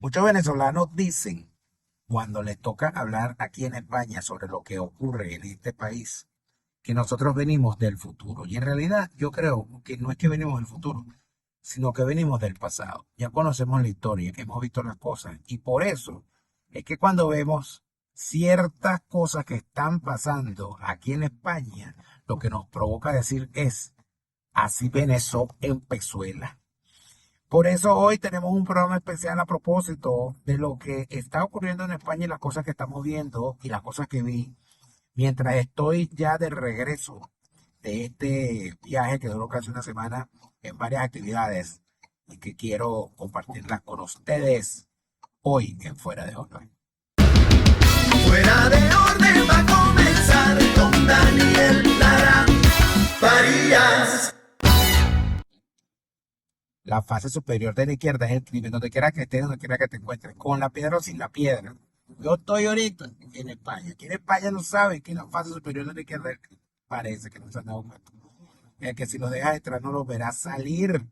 Muchos venezolanos dicen, cuando les toca hablar aquí en España sobre lo que ocurre en este país, que nosotros venimos del futuro. Y en realidad yo creo que no es que venimos del futuro, sino que venimos del pasado. Ya conocemos la historia, hemos visto las cosas. Y por eso es que cuando vemos ciertas cosas que están pasando aquí en España, lo que nos provoca decir es, así Venezuela en Pezuela. Por eso hoy tenemos un programa especial a propósito de lo que está ocurriendo en España y las cosas que estamos viendo y las cosas que vi mientras estoy ya de regreso de este viaje que duró casi una semana en varias actividades y que quiero compartirlas con ustedes hoy en Fuera de Orden. Fuera de orden va a comenzar con Daniel Lara Farías. La fase superior de la izquierda es el crimen, donde quiera que estés, donde quiera que te encuentres, con la piedra o sin la piedra. Yo estoy ahorita en España. Aquí en España no saben que la fase superior de la izquierda es el crimen. Parece que no se han dado cuenta. Es que si lo dejas entrar no lo verás salir.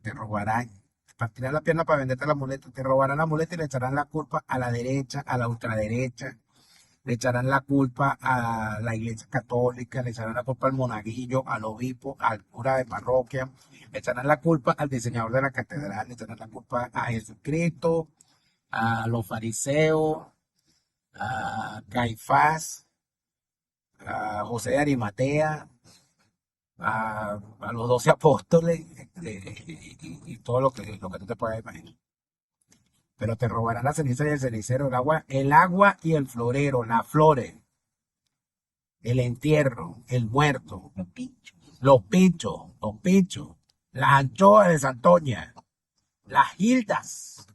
Te robarán. Te partirán la pierna para venderte la muleta. Te robarán la muleta y le echarán la culpa a la derecha, a la ultraderecha. Le echarán la culpa a la iglesia católica, le echarán la culpa al monaguillo, al obispo, al cura de parroquia, le echarán la culpa al diseñador de la catedral, le echarán la culpa a Jesucristo, a los fariseos, a Caifás, a José de Arimatea, a los 12 apóstoles y todo lo que tú te puedas imaginar. Pero te robarán la ceniza y el cenicero, el agua y el florero, las flores, el entierro, el muerto, los pichos, las anchoas de Santoña, las gildas,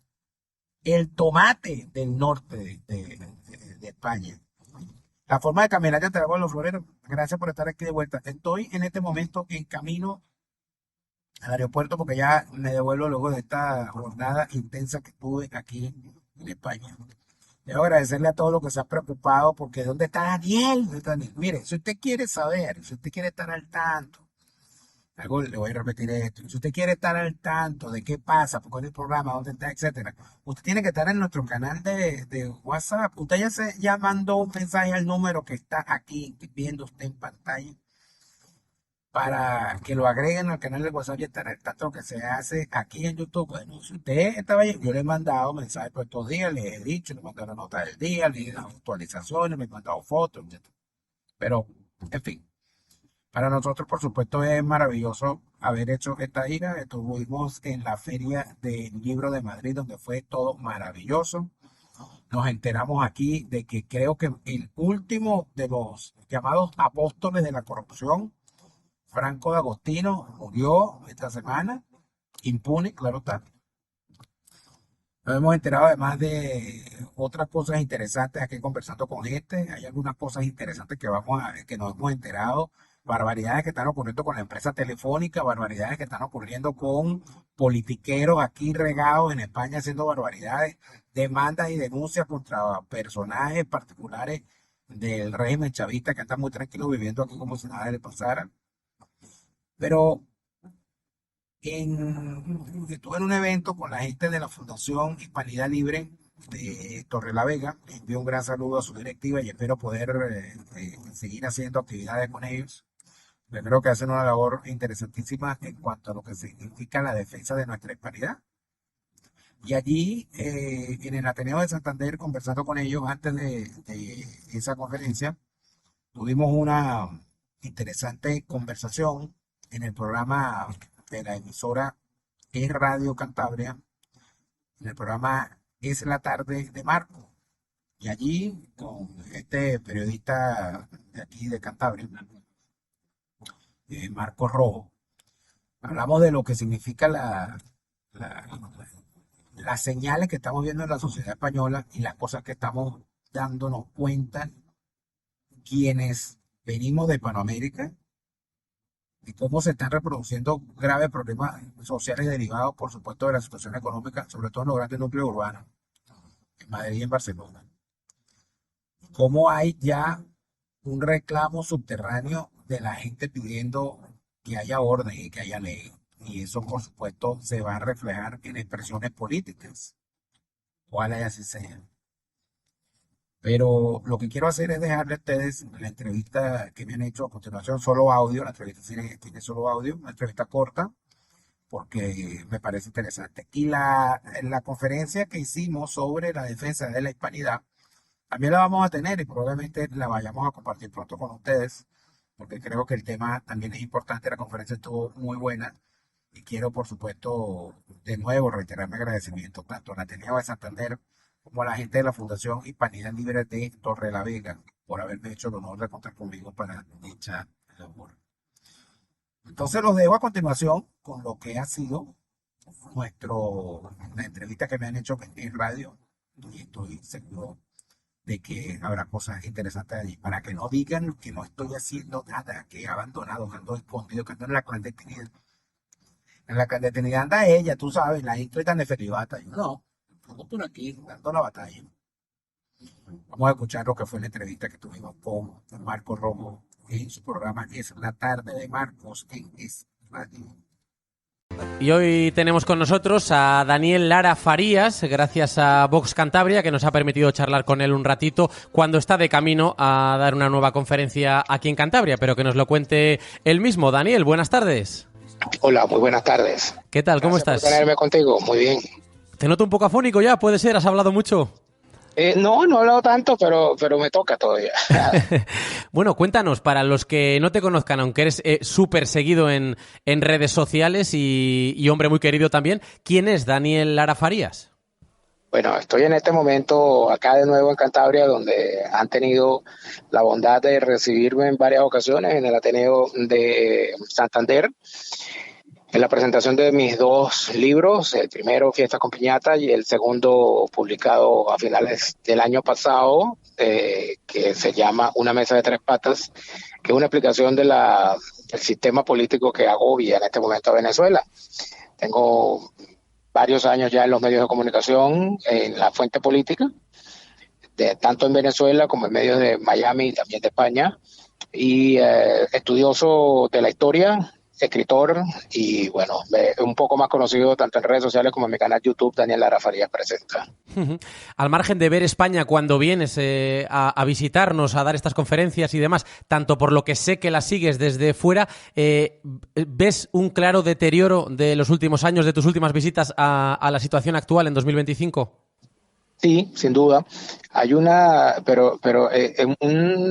el tomate del norte de España. La forma de caminar de Tarragona, los floreros. Gracias por estar aquí de vuelta. Estoy en este momento en camino al aeropuerto porque ya me devuelvo luego de esta jornada intensa que tuve aquí en España. Debo agradecerle a todos los que se han preocupado porque ¿dónde está Daniel? ¿Dónde está Daniel? Mire, si usted quiere saber, si usted quiere estar al tanto, algo le voy a repetir esto, si usted quiere estar al tanto de qué pasa, por cuál es el programa, dónde está, etcétera, usted tiene que estar en nuestro canal de WhatsApp. Usted ya mandó un mensaje al número que está aquí viendo usted en pantalla para que lo agreguen al canal de WhatsApp y estar al tanto que se hace aquí en YouTube. Bueno, si usted estaba ahí, yo le he mandado mensajes por estos días, le he dicho, le he mandado la nota del día, le he dado actualizaciones, le he mandado fotos, etc. Pero, en fin, para nosotros, por supuesto, es maravilloso haber hecho esta gira. Estuvimos en la Feria del Libro de Madrid, donde fue todo maravilloso. Nos enteramos aquí de que creo que el último de los llamados apóstoles de la corrupción, Franco de Agostino, murió esta semana, impune, claro está. Nos hemos enterado además de otras cosas interesantes aquí conversando con gente. Hay algunas cosas interesantes que nos hemos enterado. Barbaridades que están ocurriendo con la empresa telefónica, barbaridades que están ocurriendo con politiqueros aquí regados en España haciendo barbaridades, demandas y denuncias contra personajes particulares del régimen chavista que están muy tranquilos viviendo aquí como si nada les pasara. Pero estuve en un evento con la gente de la Fundación Hispanidad Libre de Torrelavega. Envío un gran saludo a su directiva y espero poder seguir haciendo actividades con ellos. Yo creo que hacen una labor interesantísima en cuanto a lo que significa la defensa de nuestra hispanidad. Y allí, en el Ateneo de Santander, conversando con ellos antes de esa conferencia, tuvimos una interesante conversación en el programa de la emisora Es Radio Cantabria, en el programa Es la Tarde de Marco. Y allí, con este periodista de aquí de Cantabria, Marco Rojo, hablamos de lo que significa la- las señales que estamos viendo en la sociedad española y las cosas que estamos dándonos cuenta quienes venimos de Hispanoamérica y cómo se están reproduciendo graves problemas sociales derivados, por supuesto, de la situación económica, sobre todo en los grandes núcleos urbanos, en Madrid y en Barcelona. Cómo hay ya un reclamo subterráneo de la gente pidiendo que haya orden y que haya ley. y eso por supuesto se va a reflejar en expresiones políticas, cuales así sean. Pero lo que quiero hacer es dejarle a ustedes la entrevista que me han hecho a continuación, solo audio, la entrevista tiene solo audio, una entrevista corta, porque me parece interesante. Y la conferencia que hicimos sobre la defensa de la hispanidad, también la vamos a tener y probablemente la vayamos a compartir pronto con ustedes, porque creo que el tema también es importante. La conferencia estuvo muy buena y quiero, por supuesto, de nuevo reiterar mi agradecimiento tanto al Ateneo de Santander como a la gente de la Fundación Hispanidad Libre de Torrelavega por haberme hecho el honor de contar conmigo para dicha labor. Entonces los dejo a continuación con lo que ha sido la entrevista que me han hecho en radio y estoy seguro de que habrá cosas interesantes allí, para que no digan que no estoy haciendo nada, que he abandonado, que ando escondido, que ando en la clandestinidad. En la clandestinidad anda ella, tú sabes, la intro tan neferibata. Yo no, ando por aquí dando la batalla. Vamos a escuchar lo que fue la entrevista que tuvimos con Marcos Rojo en su programa Es la Tarde de Marcos en Es Radio. Y hoy tenemos con nosotros a Daniel Lara Farías, gracias a Vox Cantabria, que nos ha permitido charlar con él un ratito cuando está de camino a dar una nueva conferencia aquí en Cantabria, pero que nos lo cuente él mismo. Daniel, buenas tardes. Hola, muy buenas tardes. ¿Qué tal? ¿Cómo Gracias estás? por tenerme contigo, muy bien. Te noto un poco afónico ya, puede ser, has hablado mucho. No he hablado tanto, pero me toca todavía. Bueno, cuéntanos, para los que no te conozcan, aunque eres súper seguido en redes sociales y hombre muy querido también, ¿quién es Daniel Lara Farías? Bueno, estoy en este momento acá de nuevo en Cantabria, donde han tenido la bondad de recibirme en varias ocasiones en el Ateneo de Santander, en la presentación de mis dos libros, el primero Fiesta con Piñata y el segundo publicado a finales del año pasado, que se llama Una mesa de tres patas, que es una explicación del sistema político que agobia en este momento a Venezuela. Tengo varios años ya en los medios de comunicación, en la fuente política, tanto en Venezuela como en medios de Miami y también de España, y estudioso de la historia, escritor y bueno, un poco más conocido tanto en redes sociales como en mi canal YouTube, Daniel Lara Farías Presenta. Al margen de ver España cuando vienes a visitarnos, a dar estas conferencias y demás, tanto por lo que sé que las sigues desde fuera, ¿ves un claro deterioro de los últimos años, de tus últimas visitas a la situación actual en 2025? Sí, sin duda. Hay un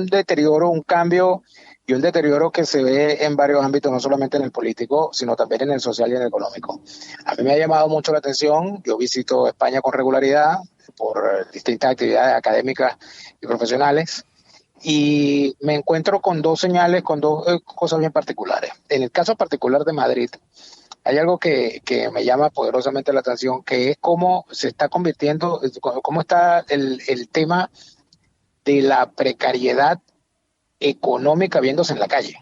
deterioro, un cambio y un deterioro que se ve en varios ámbitos, no solamente en el político, sino también en el social y en el económico. A mí me ha llamado mucho la atención, yo visito España con regularidad por distintas actividades académicas y profesionales, y me encuentro con dos señales, con dos cosas bien particulares. En el caso particular de Madrid, hay algo que me llama poderosamente la atención, que es cómo se está convirtiendo, cómo está el tema de la precariedad económica viéndose en la calle.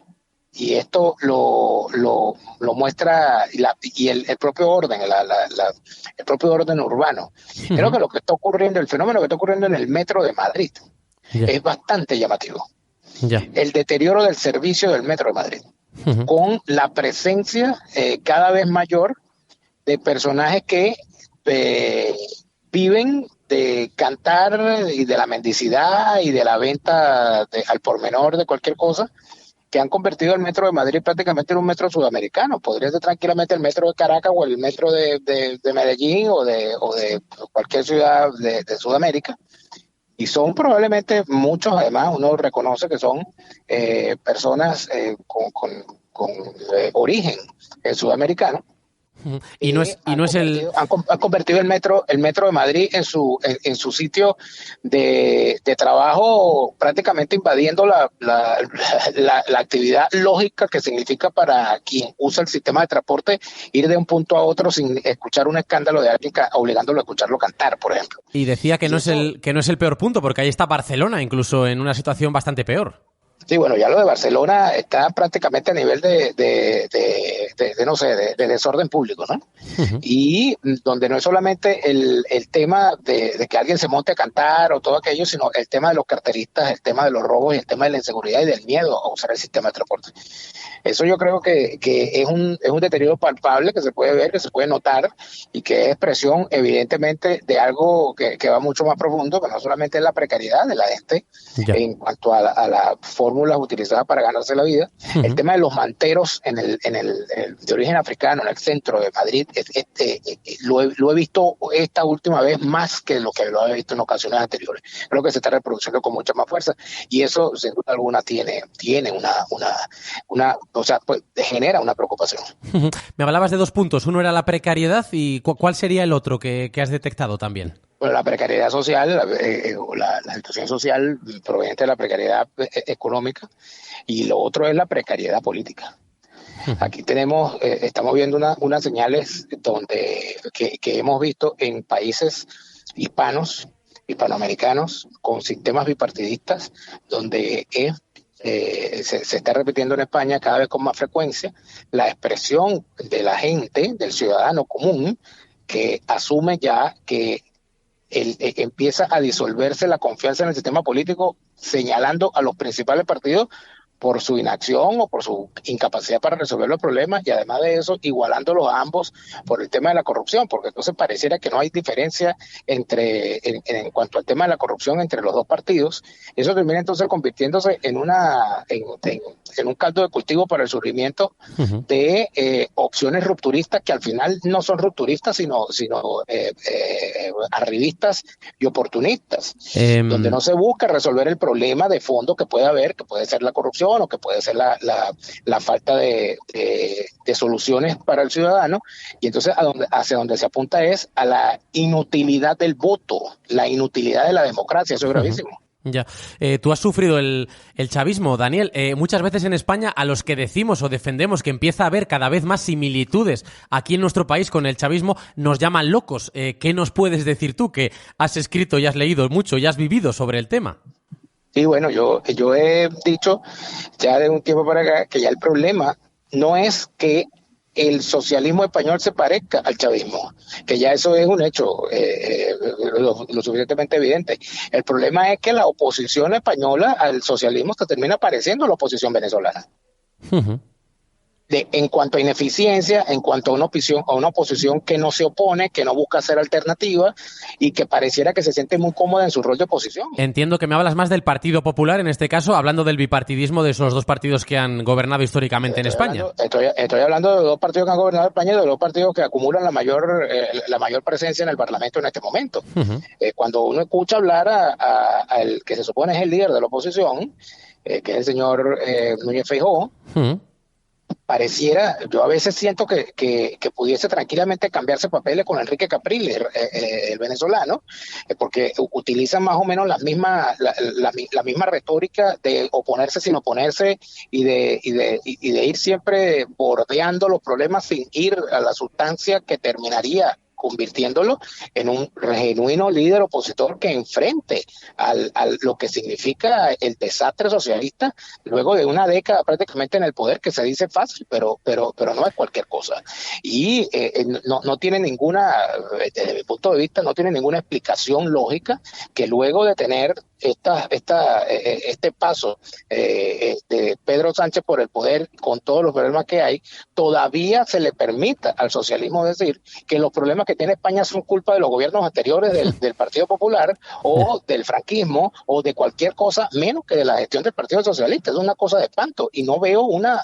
Y esto lo muestra el propio orden, el propio orden urbano. Uh-huh. Creo que lo que está ocurriendo, el fenómeno que está ocurriendo en el metro de Madrid, es bastante llamativo. El deterioro del servicio del metro de Madrid, uh-huh, con la presencia cada vez mayor de personajes que viven de cantar y de la mendicidad y de la venta al por menor de cualquier cosa, que han convertido el metro de Madrid prácticamente en un metro sudamericano. Podría ser tranquilamente el metro de Caracas o el metro de Medellín o de cualquier ciudad de Sudamérica. Y son probablemente muchos, además, uno reconoce que son personas con origen sudamericano. Y no es han convertido el metro de Madrid en su sitio de trabajo, prácticamente invadiendo la actividad lógica que significa para quien usa el sistema de transporte ir de un punto a otro sin escuchar un escándalo de alguien obligándolo a escucharlo cantar, por ejemplo. Y decía que no es el peor punto, porque ahí está Barcelona, incluso en una situación bastante peor. Sí, bueno, ya lo de Barcelona está prácticamente a nivel no sé, de desorden público, ¿no? Ujú. Y donde no es solamente el tema de que alguien se monte a cantar o todo aquello, sino el tema de los carteristas, el tema de los robos y el tema de la inseguridad y del miedo a usar el sistema de transporte. Eso yo creo que es un deterioro palpable que se puede ver, que se puede notar y que es expresión evidentemente de algo que va mucho más profundo, que no solamente es la precariedad de la gente Ya. en cuanto a las fórmulas utilizadas para ganarse la vida. El Ujú. tema de los manteros de origen africano en el centro de Madrid, lo he visto esta última vez más que lo que lo había visto en ocasiones anteriores. Creo que se está reproduciendo con mucha más fuerza y eso sin duda alguna tiene o sea, pues, genera una preocupación. Ujú. Me hablabas de 2 puntos. Uno era la precariedad y ¿cuál sería el otro que has detectado también? Bueno, la precariedad social, la situación social proveniente de la precariedad económica y lo otro es la precariedad política. Ujú. Aquí estamos viendo unas señales que hemos visto en países hispanoamericanos, con sistemas bipartidistas, donde se está repitiendo en España cada vez con más frecuencia la expresión de la gente, del ciudadano común, que asume ya que empieza a disolverse la confianza en el sistema político, señalando a los principales partidos por su inacción o por su incapacidad para resolver los problemas y además de eso igualándolos a ambos por el tema de la corrupción, porque entonces pareciera que no hay diferencia en cuanto al tema de la corrupción entre los dos partidos. Eso termina entonces convirtiéndose en un caldo de cultivo para el surgimiento Ujú. de opciones rupturistas que al final no son rupturistas sino arribistas y oportunistas, donde Em, no se busca resolver el problema de fondo que puede haber, que puede ser la corrupción o que puede ser la falta de soluciones para el ciudadano, y entonces hacia donde se apunta es a la inutilidad del voto, la inutilidad de la democracia. Eso es Ujú. gravísimo. Ya. Tú has sufrido el chavismo, Daniel. Muchas veces en España, a los que decimos o defendemos que empieza a haber cada vez más similitudes aquí en nuestro país con el chavismo, nos llaman locos. ¿Qué nos puedes decir tú, que has escrito y has leído mucho y has vivido sobre el tema? Sí, bueno, yo he dicho ya de un tiempo para acá que ya el problema no es que el socialismo español se parezca al chavismo, que ya eso es un hecho lo suficientemente evidente. El problema es que la oposición española al socialismo se termina pareciendo a la oposición venezolana. Ujú. En cuanto a ineficiencia, en cuanto a una oposición que no se opone, que no busca hacer alternativas y que pareciera que se siente muy cómoda en su rol de oposición. Entiendo que me hablas más del Partido Popular, en este caso, hablando del bipartidismo de esos dos partidos que han gobernado históricamente en España. Estoy hablando de dos partidos que han gobernado España y de dos partidos que acumulan la mayor presencia en el Parlamento en este momento. Ujú. Cuando uno escucha hablar al que se supone es el líder de la oposición, que es el señor Núñez Feijóo, Ujú. pareciera, yo a veces siento que pudiese tranquilamente cambiarse papeles con Enrique Capriles, el venezolano, porque utilizan más o menos la misma retórica de oponerse sin oponerse y de ir siempre bordeando los problemas sin ir a la sustancia que terminaría convirtiéndolo en un genuino líder opositor que enfrente lo que significa el desastre socialista luego de una década prácticamente en el poder, que se dice fácil, pero no es cualquier cosa. Y no tiene desde mi punto de vista, no tiene ninguna explicación lógica que luego de tener este paso de Pedro Sánchez por el poder con todos los problemas que hay, todavía se le permita al socialismo decir que los problemas que tiene España son culpa de los gobiernos anteriores del Partido Popular o del franquismo o de cualquier cosa menos que de la gestión del Partido Socialista. Es una cosa de espanto y no veo una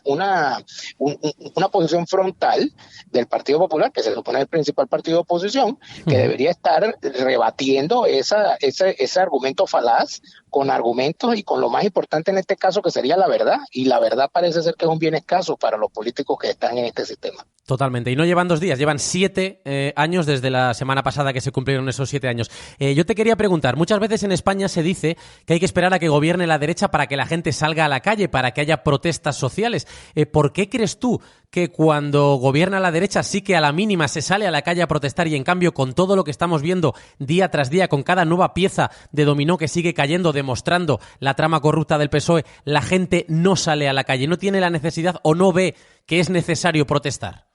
posición frontal del Partido Popular, que se supone el principal partido de oposición, que debería estar rebatiendo ese argumento falaz con argumentos y con lo más importante en este caso, que sería la verdad, y la verdad parece ser que es un bien escaso para los políticos que están en este sistema. Totalmente. Y no llevan 2 días, llevan 7 años desde la semana pasada que se cumplieron esos 7 años. Yo te quería preguntar, muchas veces en España se dice que hay que esperar a que gobierne la derecha para que la gente salga a la calle, para que haya protestas sociales. ¿Por qué crees tú que cuando gobierna la derecha sí que a la mínima se sale a la calle a protestar y en cambio con todo lo que estamos viendo día tras día, con cada nueva pieza de dominó que sigue cayendo de demostrando la trama corrupta del PSOE, la gente no sale a la calle, no tiene la necesidad o no ve que es necesario protestar?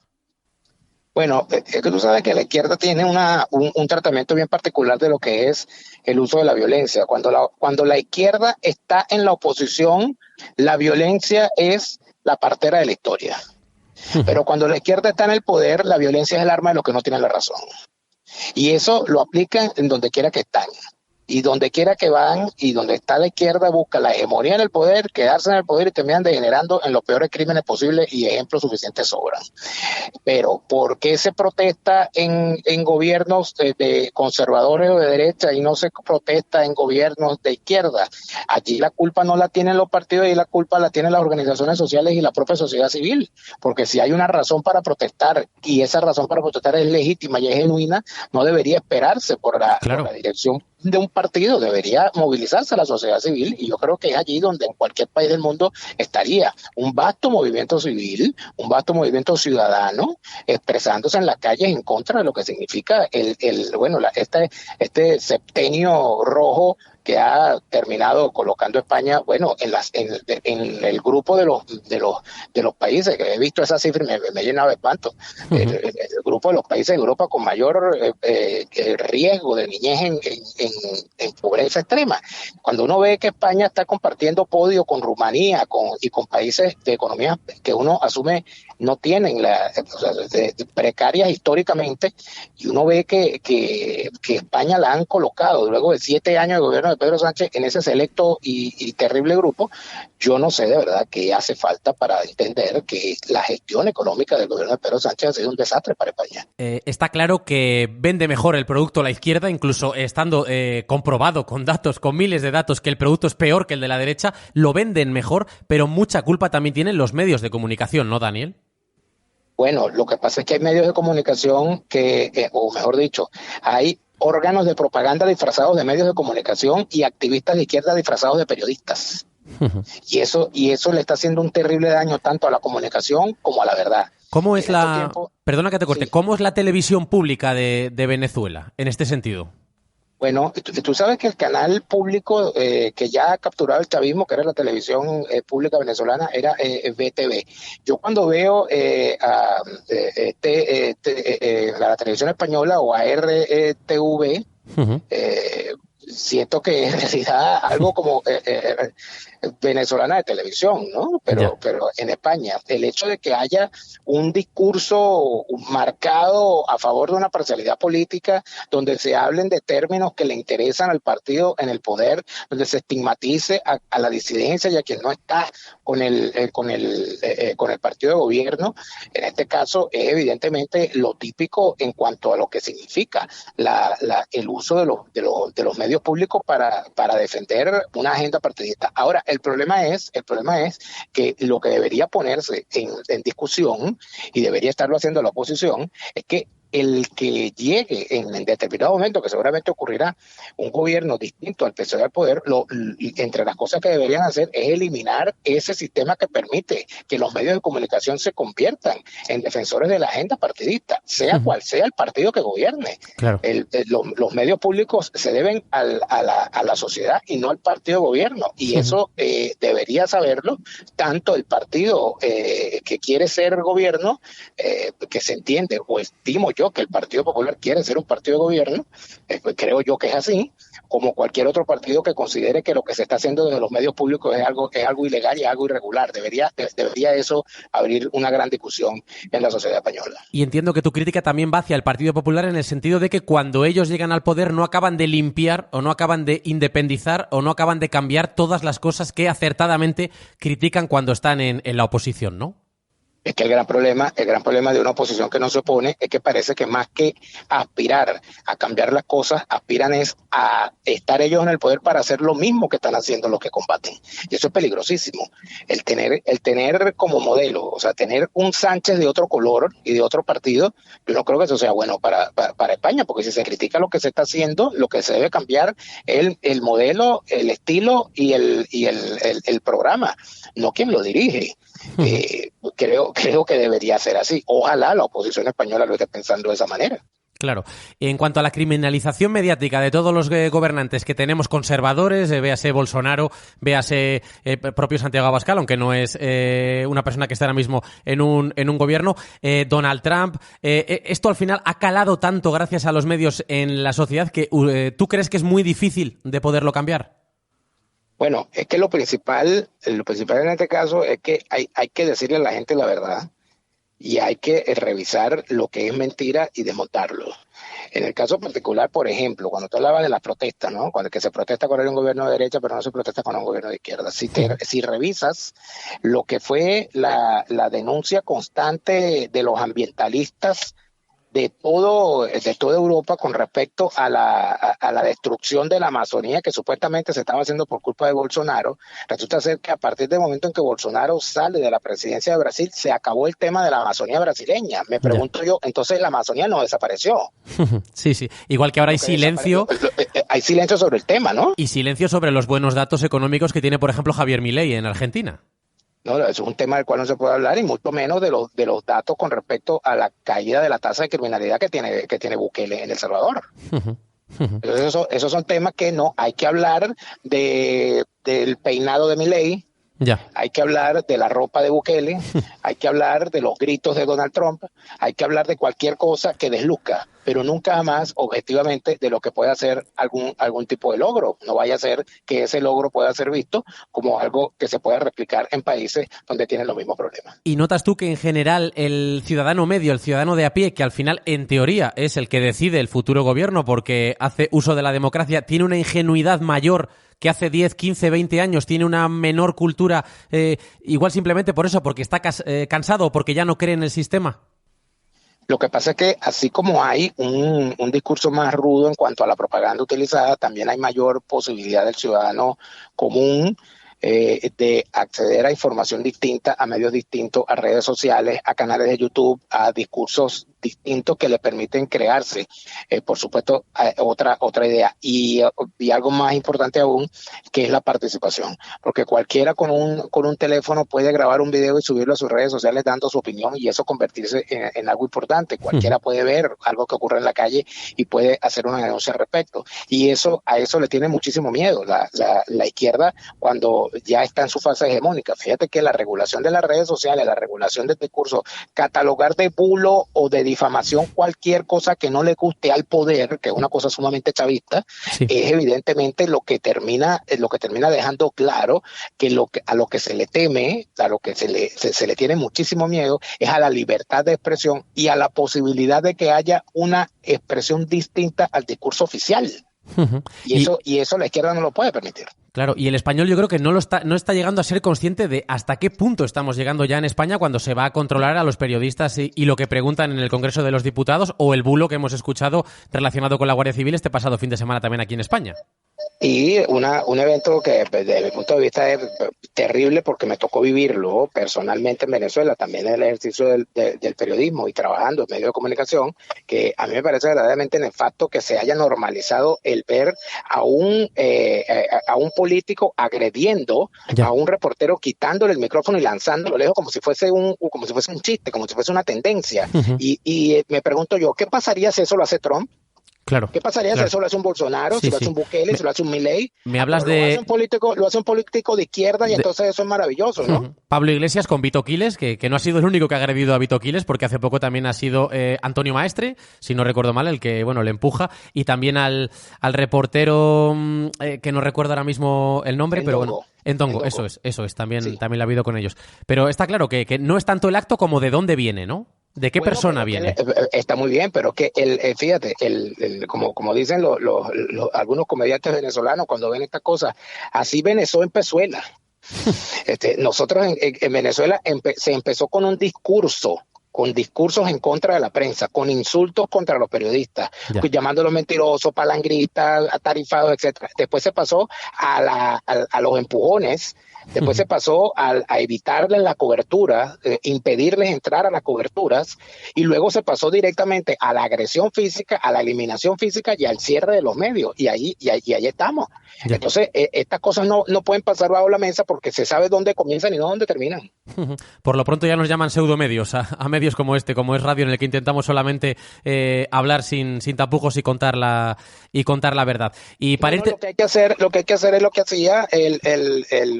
Bueno, es que tú sabes que la izquierda tiene un tratamiento bien particular de lo que es el uso de la violencia. Cuando la izquierda está en la oposición, la violencia es la partera de la historia. Pero cuando la izquierda está en el poder, la violencia es el arma de los que no tienen la razón. Y eso lo aplican en donde quiera que están. Y donde quiera que van y donde está la izquierda busca la hegemonía en el poder, quedarse en el poder y terminan degenerando en los peores crímenes posibles y ejemplos suficientes sobran. Pero ¿por qué se protesta en gobiernos de conservadores o de derecha y no se protesta en gobiernos de izquierda? Allí la culpa no la tienen los partidos y la culpa la tienen las organizaciones sociales y la propia sociedad civil. Porque si hay una razón para protestar y esa razón para protestar es legítima y es genuina, no debería esperarse por la dirección de un partido, debería movilizarse la sociedad civil, y yo creo que es allí donde en cualquier país del mundo estaría un vasto movimiento civil, un vasto movimiento ciudadano expresándose en las calles en contra de lo que significa este septenio rojo que ha terminado colocando a España, bueno, en el grupo de los países, que he visto esa cifra y me he llenado de espanto, el grupo de los países de Europa con mayor riesgo de niñez en pobreza extrema. Cuando uno ve que España está compartiendo podio con Rumanía y con países de economías que uno asume no tienen precarias históricamente, y uno ve que España la han colocado luego de 7 años de gobierno de Pedro Sánchez en ese selecto y terrible grupo. Yo no sé de verdad qué hace falta para entender que la gestión económica del gobierno de Pedro Sánchez ha sido un desastre para España. Está claro que vende mejor el producto la izquierda, incluso estando comprobado con datos, con miles de datos, que el producto es peor que el de la derecha, lo venden mejor, pero mucha culpa también tienen los medios de comunicación, ¿no, Daniel? Bueno, lo que pasa es que hay medios de comunicación o mejor dicho, hay órganos de propaganda disfrazados de medios de comunicación y activistas de izquierda disfrazados de periodistas. Y eso le está haciendo un terrible daño tanto a la comunicación como a la verdad. ¿Cómo es perdona que te corte, ¿cómo es la televisión pública de Venezuela en este sentido? Bueno, tú sabes que el canal público que ya ha capturado el chavismo, que era la televisión pública venezolana, era VTV. Yo cuando veo la televisión española o a RTV, siento que en realidad algo como venezolana de televisión, ¿no? Pero en España, el hecho de que haya un discurso marcado a favor de una parcialidad política, donde se hablen de términos que le interesan al partido en el poder, donde se estigmatice a la disidencia y a quien no está con el partido de gobierno, en este caso es evidentemente lo típico en cuanto a lo que significa el uso de los medios públicos para defender una agenda partidista. Ahora, el problema es que lo que debería ponerse en discusión, y debería estarlo haciendo la oposición, es que el que llegue en determinado momento, que seguramente ocurrirá, un gobierno distinto al PSOE al poder, entre las cosas que deberían hacer es eliminar ese sistema que permite que los medios de comunicación se conviertan en defensores de la agenda partidista, sea cual sea el partido que gobierne. Claro. Los medios públicos se deben a la sociedad y no al partido de gobierno, y eso debería saberlo tanto el partido que quiere ser gobierno, que se entiende, o estimo yo que el Partido Popular quiere ser un partido de gobierno, pues creo yo que es así, como cualquier otro partido que considere que lo que se está haciendo desde los medios públicos es algo ilegal y algo irregular. Debería eso abrir una gran discusión en la sociedad española. Y entiendo que tu crítica también va hacia el Partido Popular en el sentido de que cuando ellos llegan al poder no acaban de limpiar o no acaban de independizar o no acaban de cambiar todas las cosas que acertadamente critican cuando están en la oposición, ¿no? Es que el gran problema de una oposición que no se opone es que parece que más que aspirar a cambiar las cosas, aspiran es a estar ellos en el poder para hacer lo mismo que están haciendo los que combaten. Y eso es peligrosísimo. El tener como modelo, o sea, tener un Sánchez de otro color y de otro partido, yo no creo que eso sea bueno para España, porque si se critica lo que se está haciendo, lo que se debe cambiar es el modelo, el estilo y el programa, no quien lo dirige. Creo que debería ser así. Ojalá la oposición española lo esté pensando de esa manera. Claro. En cuanto a la criminalización mediática de todos los gobernantes que tenemos conservadores, véase Bolsonaro, véase propio Santiago Abascal, aunque no es una persona que está ahora mismo en un gobierno, Donald Trump, esto al final ha calado tanto gracias a los medios en la sociedad que ¿tú crees que es muy difícil de poderlo cambiar? Bueno, es que lo principal en este caso es que hay que decirle a la gente la verdad. Y hay que revisar lo que es mentira y desmontarlo. En el caso particular, por ejemplo, cuando tú hablabas de las protestas, ¿no? Cuando que se protesta con un gobierno de derecha, pero no se protesta con un gobierno de izquierda. Si revisas lo que fue la denuncia constante de los ambientalistas de toda Europa con respecto a la destrucción de la Amazonía que supuestamente se estaba haciendo por culpa de Bolsonaro, resulta ser que a partir del momento en que Bolsonaro sale de la presidencia de Brasil, se acabó el tema de la Amazonía brasileña. Me pregunto yo, entonces la Amazonía no desapareció. Sí, sí. Igual que ahora hay silencio. Hay silencio sobre el tema, ¿no? Y silencio sobre los buenos datos económicos que tiene, por ejemplo, Javier Milei en Argentina. No, eso es un tema del cual no se puede hablar y mucho menos de los datos con respecto a la caída de la tasa de criminalidad que tiene Bukele en El Salvador. Entonces, esos son temas que no hay que hablar del peinado de Milei. Ya. Hay que hablar de la ropa de Bukele, hay que hablar de los gritos de Donald Trump, hay que hablar de cualquier cosa que desluzca, pero nunca jamás objetivamente de lo que pueda ser algún tipo de logro. No vaya a ser que ese logro pueda ser visto como algo que se pueda replicar en países donde tienen los mismos problemas. ¿Y notas tú que en general el ciudadano medio, el ciudadano de a pie, que al final en teoría es el que decide el futuro gobierno porque hace uso de la democracia, tiene una ingenuidad mayor que hace 10, 15, 20 años, tiene una menor cultura, igual simplemente por eso, porque está cansado o porque ya no cree en el sistema? Lo que pasa es que así como hay un discurso más rudo en cuanto a la propaganda utilizada, también hay mayor posibilidad del ciudadano común de acceder a información distinta, a medios distintos, a redes sociales, a canales de YouTube, a discursos distintos que le permiten crearse, por supuesto, otra idea. Y algo más importante aún, que es la participación. Porque cualquiera con un teléfono puede grabar un video y subirlo a sus redes sociales dando su opinión y eso convertirse en algo importante. Cualquiera puede ver algo que ocurre en la calle y puede hacer una denuncia al respecto. Y a eso le tiene muchísimo miedo la izquierda cuando ya está en su fase hegemónica. Fíjate que la regulación de las redes sociales, la regulación del discurso, catalogar de bulo o de difamación cualquier cosa que no le guste al poder, que es una cosa sumamente chavista, sí, es evidentemente lo que termina dejando claro que a lo que se le teme, a lo que se le tiene muchísimo miedo, es a la libertad de expresión y a la posibilidad de que haya una expresión distinta al discurso oficial. Y eso la izquierda no lo puede permitir. Claro, y el español yo creo que no está llegando a ser consciente de hasta qué punto estamos llegando ya en España cuando se va a controlar a los periodistas y lo que preguntan en el Congreso de los Diputados o el bulo que hemos escuchado relacionado con la Guardia Civil este pasado fin de semana también aquí en España. Y un evento que desde mi punto de vista es terrible porque me tocó vivirlo personalmente en Venezuela, también en el ejercicio del periodismo y trabajando en medios de comunicación, que a mí me parece verdaderamente nefasto que se haya normalizado el ver a un político agrediendo a un reportero, quitándole el micrófono y lanzándolo lejos como si fuese un chiste, como si fuese una tendencia. Y me pregunto yo, ¿qué pasaría si eso lo hace Trump? Claro. ¿Qué pasaría si eso lo hace un Bolsonaro, si lo hace un Bukele, si lo hace un Milei? Me hablas lo hace un político de izquierda y entonces eso es maravilloso, ¿no? Pablo Iglesias con Vito Quiles, que no ha sido el único que ha agredido a Vito Quiles, porque hace poco también ha sido Antonio Maestre, si no recuerdo mal, el que, le empuja, y también al reportero, que no recuerdo ahora mismo el nombre, pero bueno. Endongo, eso es, también la ha habido con ellos. Pero está claro que no es tanto el acto como de dónde viene, ¿no? ¿De qué persona viene? Está muy bien, pero que fíjate, como dicen algunos comediantes venezolanos cuando ven esta cosa, así Venezuela empezó. Nosotros en Venezuela se empezó con un discurso, con discursos en contra de la prensa, con insultos contra los periodistas, llamándolos mentirosos, palangristas, tarifados, etcétera. Después se pasó a los empujones Después se pasó a evitarles la cobertura, impedirles entrar a las coberturas, y luego se pasó directamente a la agresión física, a la eliminación física y al cierre de los medios. Y ahí estamos. Ya. Entonces, estas cosas no pueden pasar bajo la mesa porque se sabe dónde comienzan y no dónde terminan. Por lo pronto ya nos llaman pseudomedios a medios como este, como es radio, en el que intentamos solamente hablar sin tapujos y contar la verdad. Y para irte... Lo que hay que hacer es lo que hacía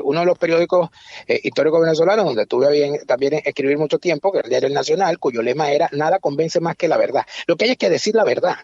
uno de los periódicos históricos venezolanos, donde tuve bien también escribir mucho tiempo, que era el Diario El Nacional, cuyo lema era: nada convence más que la verdad. Lo que hay es que decir la verdad.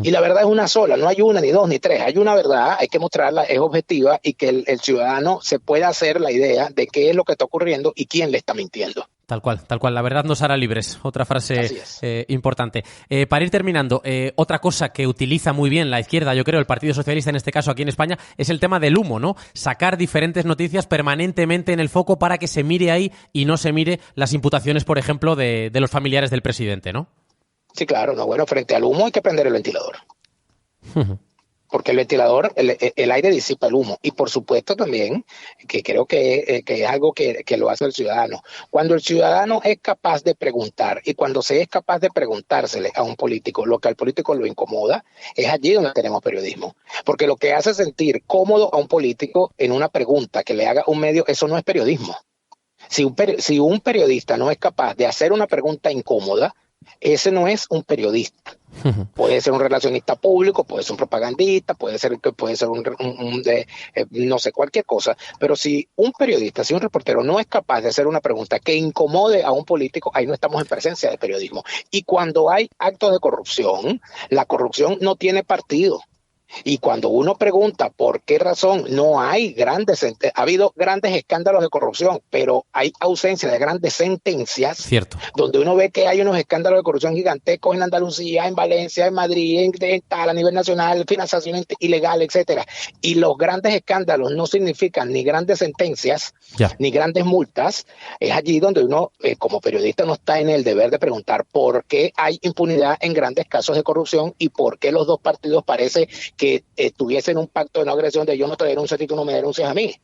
Y la verdad es una sola, no hay una, ni dos, ni tres. Hay una verdad, hay que mostrarla, es objetiva, y que el ciudadano se pueda hacer la idea de qué es lo que está ocurriendo y quién le está mintiendo. Tal cual. La verdad nos hará libres. Otra frase importante. Para ir terminando, otra cosa que utiliza muy bien la izquierda, yo creo, el Partido Socialista en este caso aquí en España, es el tema del humo, ¿no? Sacar diferentes noticias permanentemente en el foco para que se mire ahí y no se mire las imputaciones, por ejemplo, de los familiares del presidente, ¿no? Sí, claro, no, bueno, frente al humo hay que prender el ventilador. Porque el ventilador, el aire disipa el humo. Y por supuesto también, que creo que es algo que lo hace el ciudadano. Cuando el ciudadano es capaz de preguntar, y cuando se es capaz de preguntársele a un político lo que al político lo incomoda, es allí donde tenemos periodismo. Porque lo que hace sentir cómodo a un político en una pregunta que le haga un medio, eso no es periodismo. Si un periodista no es capaz de hacer una pregunta incómoda, ese no es un periodista. Puede ser un relacionista público, puede ser un propagandista, puede ser no sé, cualquier cosa. Pero si un periodista, si un reportero no es capaz de hacer una pregunta que incomode a un político, ahí no estamos en presencia de periodismo. Y cuando hay actos de corrupción, la corrupción no tiene partido. Y cuando uno pregunta por qué razón no hay ha habido grandes escándalos de corrupción, pero hay ausencia de grandes sentencias. Cierto. Donde uno ve que hay unos escándalos de corrupción gigantescos en Andalucía, en Valencia, en Madrid, en tal, a nivel nacional, financiación ilegal, etcétera. Y los grandes escándalos no significan ni grandes sentencias, ni grandes multas. Es allí donde uno, como periodista, no está en el deber de preguntar por qué hay impunidad en grandes casos de corrupción y por qué los dos partidos parece que tuviesen un pacto de no agresión, de yo no te denuncio a ti, tú no me denuncias a mí.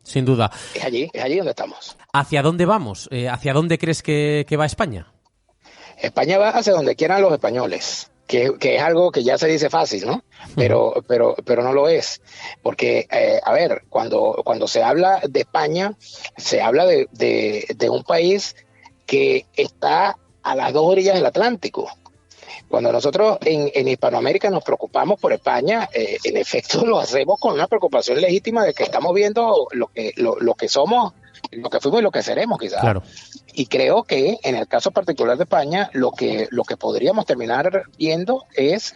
Sin duda. Es allí donde estamos. ¿Hacia dónde vamos? ¿Hacia dónde crees que va España? España va hacia donde quieran los españoles, que es algo que ya se dice fácil, ¿no? Pero no lo es. Porque, a ver, cuando se habla de España, se habla de un país que está a las dos orillas del Atlántico. Cuando nosotros en Hispanoamérica nos preocupamos por España, en efecto lo hacemos con una preocupación legítima de que estamos viendo lo que somos, lo que fuimos y lo que seremos, quizás. Claro. Y creo que en el caso particular de España, lo que podríamos terminar viendo es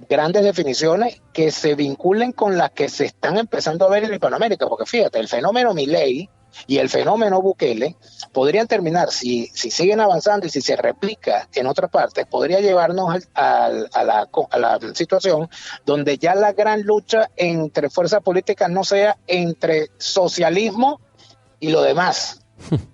grandes definiciones que se vinculen con las que se están empezando a ver en Hispanoamérica. Porque fíjate, el fenómeno Milei y el fenómeno Bukele podrían terminar, si siguen avanzando y si se replica en otras partes, podría llevarnos a la situación donde ya la gran lucha entre fuerzas políticas no sea entre socialismo y lo demás,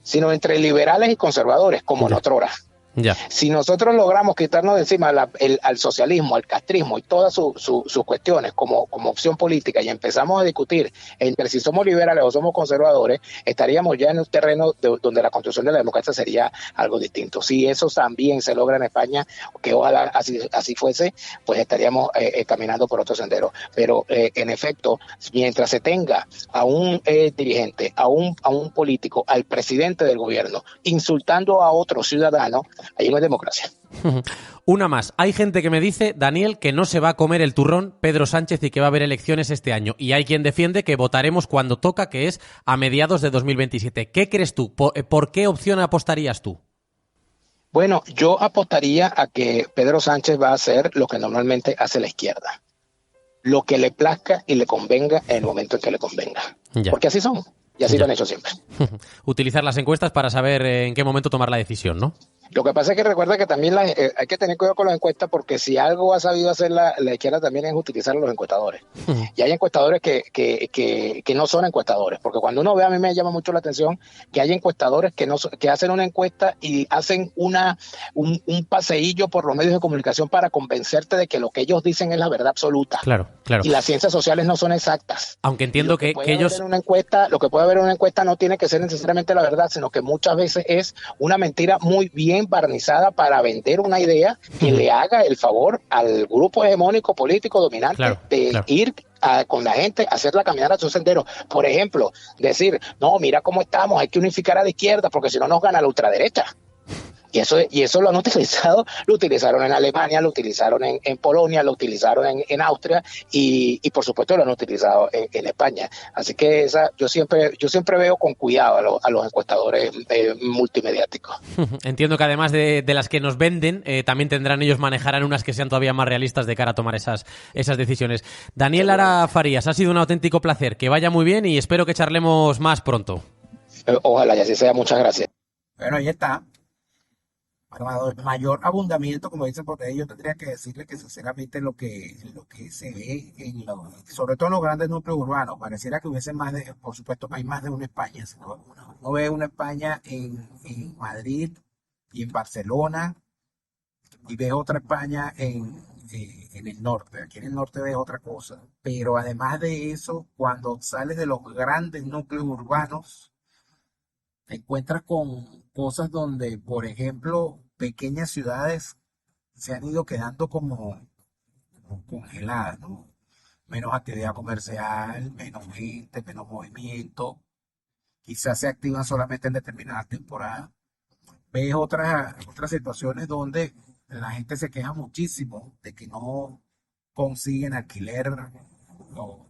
sino entre liberales y conservadores, como en otrora. Ya. Si nosotros logramos quitarnos de encima al socialismo, al castrismo y todas sus cuestiones como opción política y empezamos a discutir entre si somos liberales o somos conservadores, estaríamos ya en un terreno donde la construcción de la democracia sería algo distinto. Si eso también se logra en España, que ojalá así fuese, pues estaríamos caminando por otro sendero. Pero en efecto, mientras se tenga a un dirigente, a un político, al presidente del gobierno, insultando a otro ciudadano, ahí no es democracia. Una más. Hay gente que me dice, Daniel, que no se va a comer el turrón Pedro Sánchez y que va a haber elecciones este año. Y hay quien defiende que votaremos cuando toca, que es a mediados de 2027. ¿Qué crees tú? ¿Por qué opción apostarías tú? Bueno, yo apostaría a que Pedro Sánchez va a hacer lo que normalmente hace la izquierda. Lo que le plazca y le convenga en el momento en que le convenga. Ya. Porque así son. Y así lo han hecho siempre. Utilizar las encuestas para saber en qué momento tomar la decisión, ¿no? Lo que pasa es que recuerda que también hay que tener cuidado con las encuestas, porque si algo ha sabido hacer la izquierda también es utilizar a los encuestadores. Y hay encuestadores que no son encuestadores, porque cuando uno ve, a mí me llama mucho la atención que hay encuestadores que hacen una encuesta y hacen un paseillo por los medios de comunicación para convencerte de que lo que ellos dicen es la verdad absoluta. Claro. Claro. Y las ciencias sociales no son exactas. Aunque entiendo que ellos... Lo que puede haber en una encuesta no tiene que ser necesariamente la verdad, sino que muchas veces es una mentira muy bien barnizada para vender una idea que le haga el favor al grupo hegemónico político dominante ir con la gente a hacerla caminar a su sendero. Por ejemplo, decir, no, mira cómo estamos, hay que unificar a la izquierda porque si no nos gana la ultraderecha. Y eso lo han utilizado, lo utilizaron en Alemania, lo utilizaron en Polonia, lo utilizaron en Austria y por supuesto lo han utilizado en España. Así que yo siempre veo con cuidado a los encuestadores multimediáticos. Entiendo que además de las que nos venden, también manejarán unas que sean todavía más realistas de cara a tomar esas decisiones. Daniel Lara Farías, ha sido un auténtico placer, que vaya muy bien y espero que charlemos más pronto. Ojalá y así sea, muchas gracias. Bueno, ahí está. Mayor abundamiento, como dicen por ahí, yo tendría que decirle que sinceramente lo que se ve, sobre todo en los grandes núcleos urbanos, pareciera que hubiese más por supuesto, hay más de una España. Uno ve una España en Madrid y en Barcelona, y ves otra España en el norte. Aquí en el norte ves otra cosa. Pero además de eso, cuando sales de los grandes núcleos urbanos, te encuentras con cosas donde, por ejemplo, pequeñas ciudades se han ido quedando como congeladas, ¿no? Menos actividad comercial, menos gente, menos movimiento. Quizás se activan solamente en determinadas temporadas. Ves otras situaciones donde la gente se queja muchísimo de que no consiguen alquiler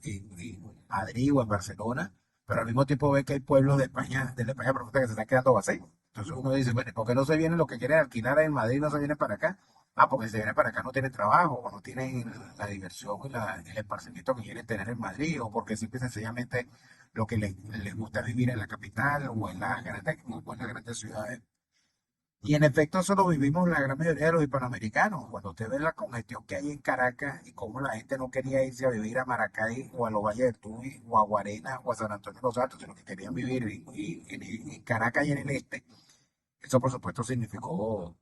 en Madrid o en Barcelona, pero al mismo tiempo ve que hay pueblos de la España profunda que se están quedando vacíos. Entonces uno dice, bueno, ¿por qué no se vienen los que quieren alquilar en Madrid, no se vienen para acá? Porque si se vienen para acá no tienen trabajo, o no tienen la diversión y el esparcimiento que quieren tener en Madrid, o porque simple y sencillamente lo que les gusta es vivir en la capital o en las grandes ciudades. Y en efecto eso lo vivimos la gran mayoría de los hispanoamericanos. Cuando usted ve la congestión que hay en Caracas y cómo la gente no quería irse a vivir a Maracay o a los Valles del Tuy o a Guarena o a San Antonio de los Altos, sino que querían vivir en Caracas y en el este, eso por supuesto significó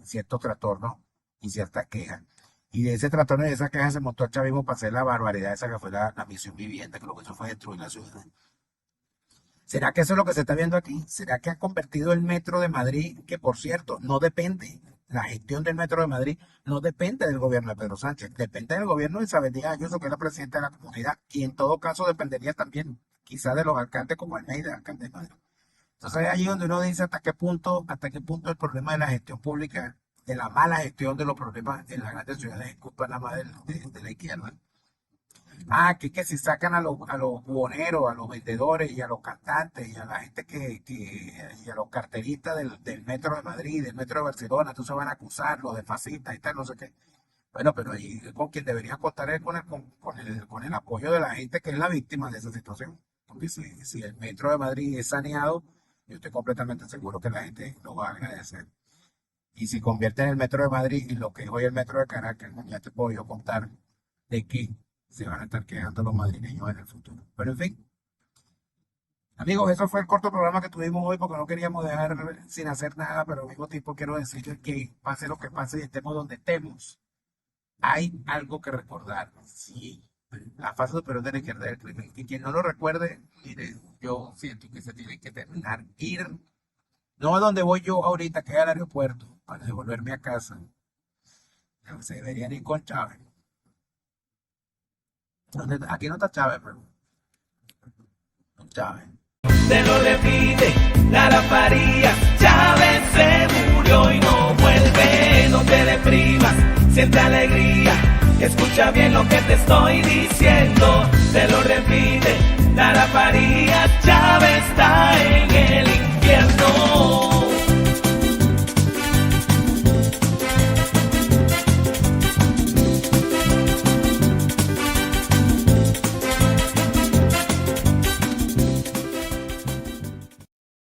ciertos trastornos y ciertas quejas. Y de ese trastorno y de esas quejas se montó el chavismo para hacer la barbaridad esa que fue la misión vivienda, que lo que hizo fue destruir la ciudad. ¿Será que eso es lo que se está viendo aquí? ¿Será que ha convertido el metro de Madrid, que por cierto no depende, la gestión del metro de Madrid no depende del gobierno de Pedro Sánchez, depende del gobierno de Isabel Díaz Ayuso, que es la presidenta de la comunidad, y en todo caso dependería también quizás de los alcaldes como Almeida, alcalde de Madrid? Entonces es allí donde uno dice hasta qué punto el problema de la gestión pública, de la mala gestión de los problemas en las grandes ciudades es culpa nada más de la izquierda. Que si sacan a los buhoneros, a los vendedores y a los cantantes y a la gente y a los carteristas del metro de Madrid, del metro de Barcelona, entonces van a acusarlos de fascistas y tal, no sé qué. Bueno, pero ahí con quien debería contar es con el apoyo de la gente que es la víctima de esa situación. Porque si el metro de Madrid es saneado, yo estoy completamente seguro que la gente lo va a agradecer. Y si convierten el metro de Madrid en lo que es hoy el metro de Caracas, ya te puedo yo contar de qué se van a estar quejando los madrileños en el futuro. Pero en fin, amigos, eso fue el corto programa que tuvimos hoy porque no queríamos dejar sin hacer nada, pero al mismo tiempo quiero decirles que pase lo que pase y estemos donde estemos, hay algo que recordar. Sí, la fase superior de la izquierda del crimen. Y quien no lo recuerde, mire, yo siento que se tiene que terminar, ir, no a donde voy yo ahorita, que es al aeropuerto, para devolverme a casa. Se deberían ir con Chávez. Aquí no está Chávez, pero Chávez. Te lo repite Lara Farías, Chávez se murió y no vuelve. No te deprimas, siente alegría, escucha bien lo que te estoy diciendo. Te lo